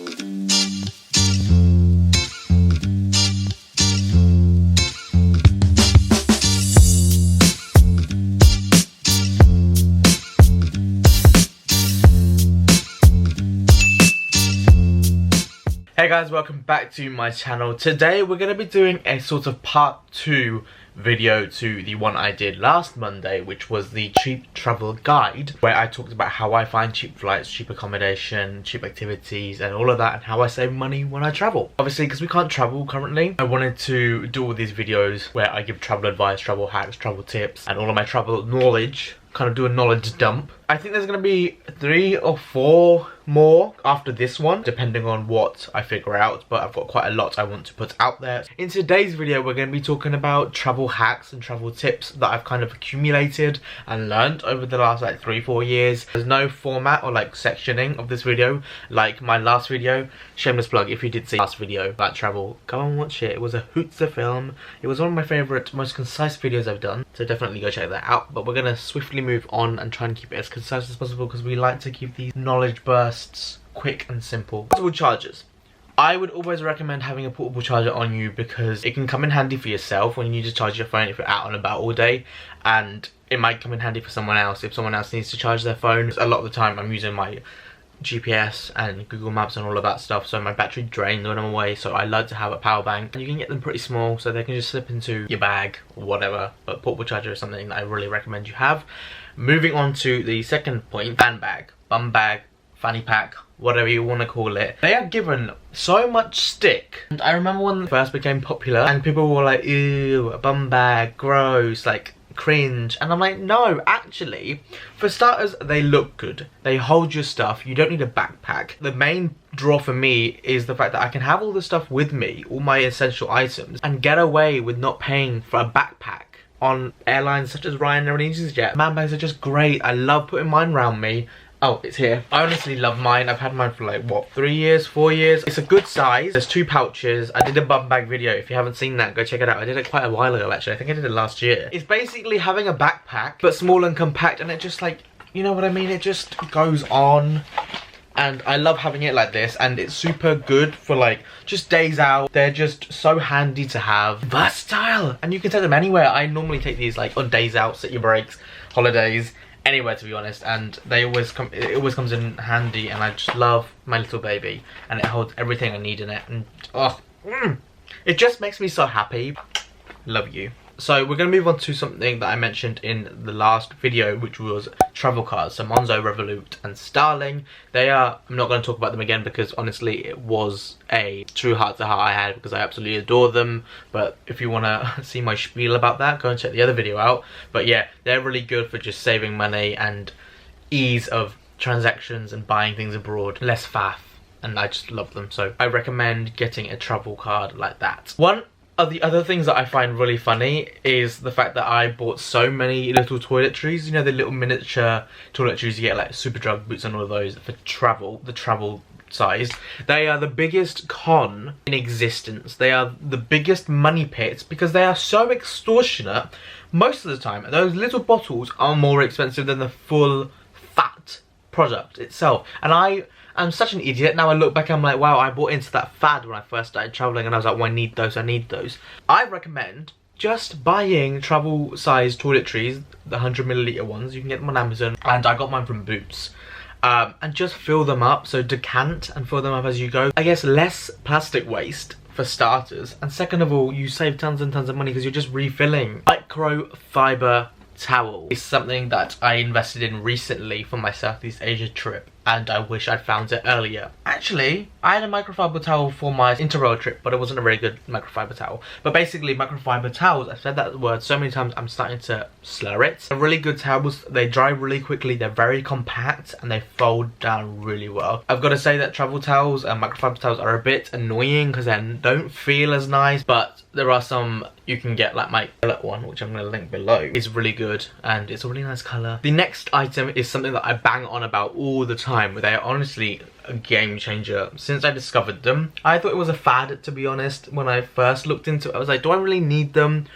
Hey guys, welcome back to my channel. Today we're going to be doing a sort of part 2 video to the one I did last Monday, which was the cheap travel guide, where I talked about how I find cheap flights, cheap accommodation, cheap activities and all of that, and how I save money when I travel. Obviously, because we can't travel currently, I wanted to do all these videos where I give travel advice, travel hacks, travel tips and all of my travel knowledge, kind of do a knowledge dump. I think there's going to be 3 or 4 more after this one, depending on what I figure out, but I've got quite a lot I want to put out there. In today's video, we're going to be talking about travel hacks and travel tips that I've kind of accumulated and learned over the last like 3-4 years. There's no format or like sectioning of this video like my last video. Shameless plug, if you did see last video about travel, go and watch it. It was a hoot to film. It was one of my favourite, most concise videos I've done, so definitely go check that out. But we're going to swiftly move on and try and keep it as concise as possible, because we like to keep these knowledge bursts quick and simple. Portable chargers. I would always recommend having a portable charger on you, because it can come in handy for yourself when you need to charge your phone if you're out and about all day, and it might come in handy for someone else if someone else needs to charge their phone. A lot of the time I'm using my GPS and Google Maps and all of that stuff, so my battery drains when I'm away, so I like to have a power bank. You can get them pretty small, so they can just slip into your bag or whatever, but portable charger is something that I really recommend you have. Moving on to the second point, van bag, bum bag, fanny pack, whatever you want to call it. They are given so much stick, and I remember when they first became popular and people were like, ew, a bum bag, gross, like cringe, and I'm like, no, actually, for starters, they look good, they hold your stuff, you don't need a backpack. The main draw for me is the fact that I can have all the stuff with me, all my essential items, and get away with not paying for a backpack on airlines such as Ryanair and EasyJet. Man bags are just great. I love putting mine around me. Oh, it's here. I honestly love mine. I've had mine for like, what, 3 years, 4 years? It's a good size. There's 2 pouches. I did a bum bag video. If you haven't seen that, go check it out. I did it quite a while ago, actually. I think I did it last year. It's basically having a backpack, but small and compact, and it just like, you know what I mean? It just goes on. And I love having it like this, and it's super good for like just days out. They're just so handy to have. Versatile! And you can take them anywhere. I normally take these like on days out, city breaks, holidays, anywhere to be honest, and they always come, it always comes in handy, and I just love my little baby, and it holds everything I need in it, and it just makes me so happy. Love you. So we're going to move on to something that I mentioned in the last video, which was travel cards. So Monzo, Revolut and Starling. They are, I'm not going to talk about them again, because honestly it was a true heart to heart I had, because I absolutely adore them. But if you want to see my spiel about that, go and check the other video out. But yeah, they're really good for just saving money and ease of transactions and buying things abroad. Less faff, and I just love them. So I recommend getting a travel card like that. One of the other things that I find really funny is the fact that I bought so many little toiletries. You know, the little miniature toiletries you get like Superdrug, Boots and all of those for travel, the travel size. They are the biggest con in existence. They are the biggest money pits, because they are so extortionate. Most of the time, those little bottles are more expensive than the full fat product itself. And I'm such an idiot. Now I look back, I'm like, wow, I bought into that fad when I first started traveling, and I was like, well, I need those, I need those. I recommend just buying travel size toiletries, the 100ml ones. You can get them on Amazon, and I got mine from Boots. And just fill them up, so decant and fill them up as you go. I guess less plastic waste for starters, and second of all, you save tons and tons of money because you're just refilling. Microfiber towel is something that I invested in recently for my Southeast Asia trip, and I wish I'd found it earlier. Actually, I had a microfiber towel for my Interrail trip, but it wasn't a very good microfiber towel. But basically, microfiber towels, I've said that word so many times I'm starting to slur it. They're really good towels, they dry really quickly, they're very compact, and they fold down really well. I've got to say that travel towels and microfiber towels are a bit annoying because they don't feel as nice, but there are some you can get, like my Gillette one, which I'm going to link below. It's really good, and it's a really nice colour. The next item is something that I bang on about all the time. They are honestly a game changer since I discovered them. I thought it was a fad, to be honest. When I first looked into it, I was like, do I really need them?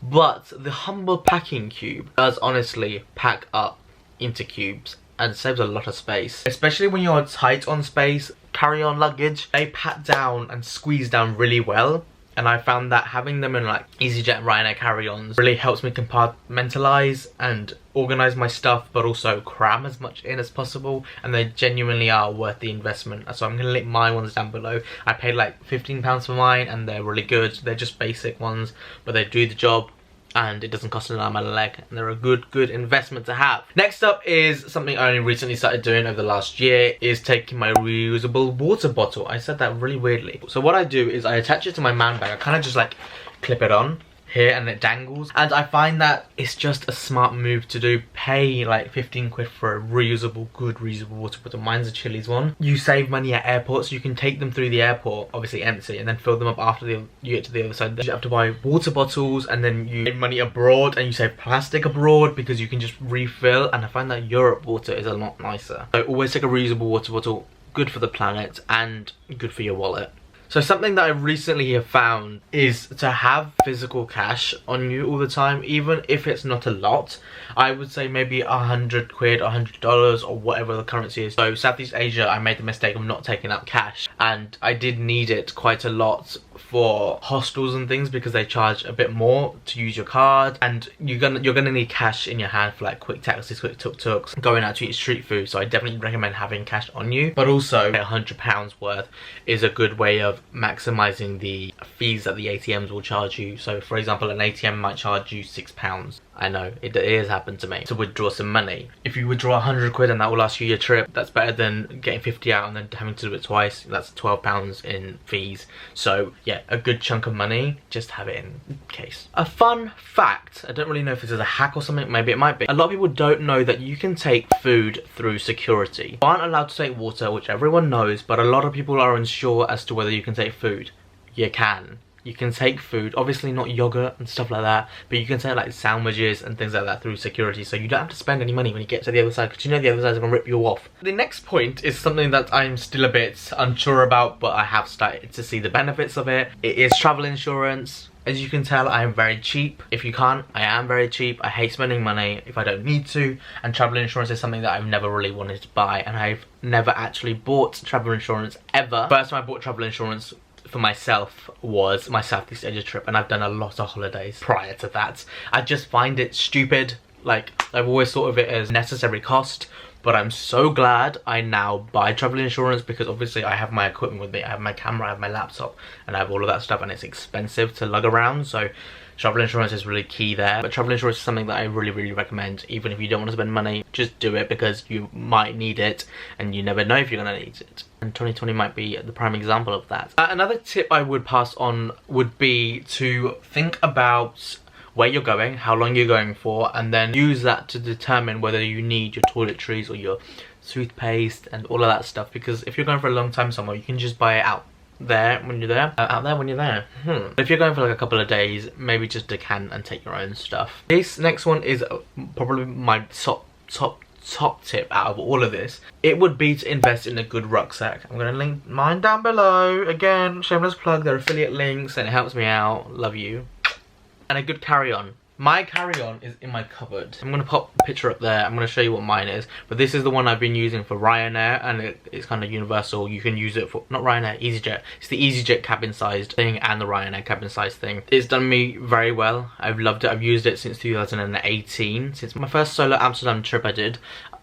But the Humble Packing Cube does honestly pack up into cubes and saves a lot of space, especially when you're tight on space. carry-on luggage. They pat down and squeeze down really well. And I found that having them in like EasyJet and Ryanair carry-ons really helps me compartmentalize and organize my stuff, but also cram as much in as possible. And they genuinely are worth the investment. So I'm going to link my ones down below. I paid like £15 for mine and they're really good. They're just basic ones, but they do the job. And it doesn't cost an arm and a leg, and they're a good investment to have. Next up is something I only recently started doing over the last year, is taking my reusable water bottle. I said that really weirdly. So what I do is I attach it to my man bag. I kind of just like clip it on here and it dangles, and I find that it's just a smart move to do. Pay like 15 quid for a good reusable water bottle. Mine's a Chili's one. You save money at airports. You can take them through the airport, obviously empty, and then fill them up after you get to the other side. Then you have to buy water bottles, and then you save money abroad, and you save plastic abroad because you can just refill. And I find that Europe water is a lot nicer. So always take a reusable water bottle. Good for the planet and good for your wallet. So something that I recently have found is to have physical cash on you all the time, even if it's not a lot. I would say maybe 100 quid, $100 or whatever the currency is. So Southeast Asia, I made the mistake of not taking out cash, and I did need it quite a lot for hostels and things because they charge a bit more to use your card, and you're gonna need cash in your hand for like quick taxis, quick tuk-tuks, going out to eat street food. So I definitely recommend having cash on you, but also £100 worth is a good way of maximizing the fees that the ATMs will charge you. So for example, an ATM might charge you £6. I know, it has happened to me, to withdraw some money. If you withdraw 100 quid and that will last you your trip, that's better than getting 50 out and then having to do it twice. That's £12 in fees. So yeah, a good chunk of money, just have it in case. A fun fact, I don't really know if this is a hack or something, maybe it might be. A lot of people don't know that you can take food through security. You aren't allowed to take water, which everyone knows, but a lot of people are unsure as to whether you can take food. You can. You can take food, obviously not yogurt and stuff like that, but you can take like sandwiches and things like that through security, so you don't have to spend any money when you get to the other side, because you know the other side is going to rip you off. The next point is something that I'm still a bit unsure about, but I have started to see the benefits of it. It is travel insurance. As you can tell, I am very cheap. If you can't, I am very cheap. I hate spending money if I don't need to, and travel insurance is something that I've never really wanted to buy, and I've never actually bought travel insurance ever. First time I bought travel insurance for myself was my Southeast Asia trip, and I've done a lot of holidays prior to that. I just find it stupid. Like, I've always thought of it as necessary cost, but I'm so glad I now buy travel insurance, because obviously I have my equipment with me. I have my camera, I have my laptop, and I have all of that stuff, and it's expensive to lug around, so travel insurance is really key there. But travel insurance is something that I really recommend. Even if you don't want to spend money, just do it, because you might need it, and you never know if you're going to need it. And 2020 might be the prime example of that. Another tip I would pass on would be to think about where you're going, how long you're going for, and then use that to determine whether you need your toiletries or your toothpaste and all of that stuff. Because if you're going for a long time somewhere, you can just buy it out there when you're there. If you're going for like a couple of days, maybe just decant and take your own stuff. This next one is probably my top tip out of all of this. It would be to invest in a good rucksack. I'm gonna link mine down below. Again, shameless plug, they're affiliate links and it helps me out. Love you. And a good carry-on. My carry-on is in my cupboard. I'm gonna pop a picture up there. I'm gonna show you what mine is. But this is the one I've been using for Ryanair, and it's kind of universal. You can use it for, not Ryanair, EasyJet. It's the EasyJet cabin-sized thing and the Ryanair cabin-sized thing. It's done me very well. I've loved it. I've used it since 2018. Since my first solo Amsterdam trip I did,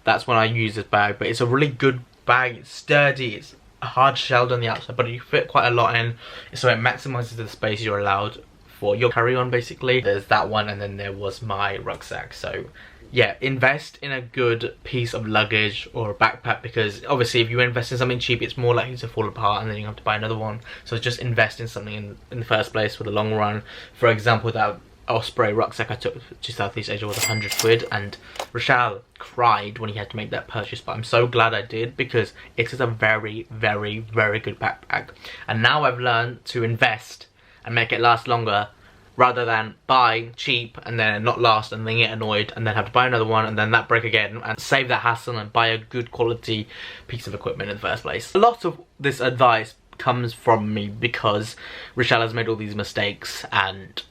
that's when I used this bag. But it's a really good bag. It's sturdy. It's hard shelled on the outside, but you fit quite a lot in. So it maximizes the space you're allowed for your carry-on, basically. There's that one, and then there was my rucksack. So yeah, invest in a good piece of luggage or a backpack, because obviously if you invest in something cheap, it's more likely to fall apart and then you have to buy another one. So just invest in something in the first place for the long run. For example, that Osprey rucksack I took to Southeast Asia was 100 quid, and Rochelle cried when he had to make that purchase, but I'm so glad I did, because it is a very good backpack. And now I've learned to invest and make it last longer, rather than buy cheap and then not last and then get annoyed and then have to buy another one and then that break again, and save that hassle and buy a good quality piece of equipment in the first place. A lot of this advice comes from me because Rochelle has made all these mistakes, and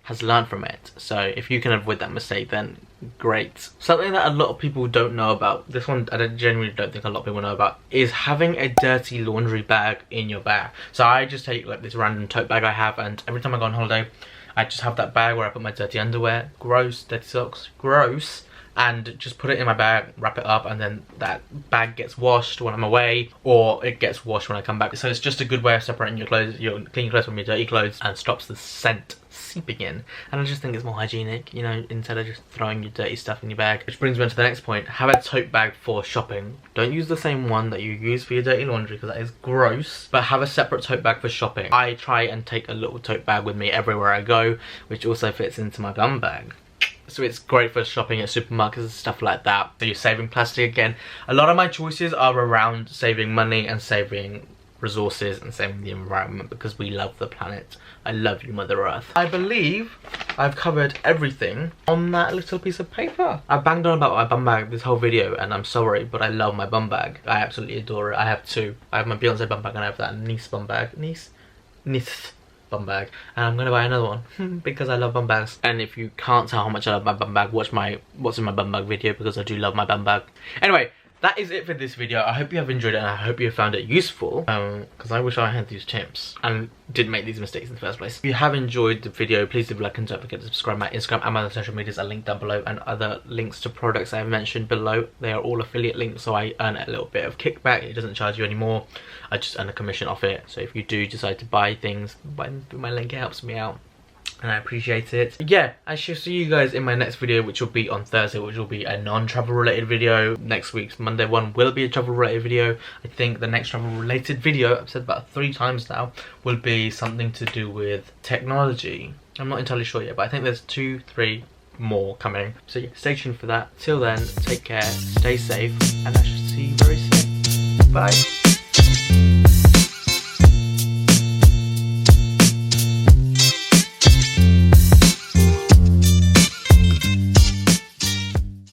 has learned from it. So if you can avoid that mistake, then great. Something that a lot of people don't know about, this one I genuinely don't think a lot of people know about, is having a dirty laundry bag in your bag. So I just take like this random tote bag I have, and every time I go on holiday I just have that bag where I put my dirty underwear, gross, dirty socks, gross, and just put it in my bag, wrap it up, and then that bag gets washed when I'm away, or it gets washed when I come back. So it's just a good way of separating your clothes, your clean clothes from your dirty clothes, and stops the scent seeping in. And I just think it's more hygienic, you know, instead of just throwing your dirty stuff in your bag. Which brings me on to the next point. Have a tote bag for shopping. Don't use the same one that you use for your dirty laundry, because that is gross, but have a separate tote bag for shopping. I try and take a little tote bag with me everywhere I go, which also fits into my bum bag. So it's great for shopping at supermarkets and stuff like that. So you're saving plastic again. A lot of my choices are around saving money and saving resources and saving the environment, because we love the planet. I love you, Mother Earth. I believe I've covered everything on that little piece of paper. I banged on about my bum bag this whole video, and I'm sorry, but I love my bum bag. I absolutely adore it. I have two. I have my Beyonce bum bag and I have that Nice bum bag. Nice bum bag, and I'm gonna buy another one because I love bum bags. And if you can't tell how much I love my bum bag, watch my what's in my bum bag video, because I do love my bum bag. Anyway, that is it for this video. I hope you have enjoyed it, and I hope you have found it useful, because I wish I had these tips and didn't make these mistakes in the first place. If you have enjoyed the video, please leave a like and don't forget to subscribe. My Instagram and my other social medias are linked down below, and other links to products I have mentioned below. They are all affiliate links, so I earn a little bit of kickback. It doesn't charge you anymore. I just earn a commission off it. So if you do decide to buy things, buy them through my link. It helps me out, and I appreciate it. Yeah, I shall see you guys in my next video, which will be on Thursday, which will be a non-travel related video. Next week's Monday one will be a travel related video. I think the next travel related video, I've said about 3 times now, will be something to do with technology. I'm not entirely sure yet, but I think there's 2, 3 more coming. So yeah, stay tuned for that. Till then, take care, stay safe, and I shall see you very soon. Bye.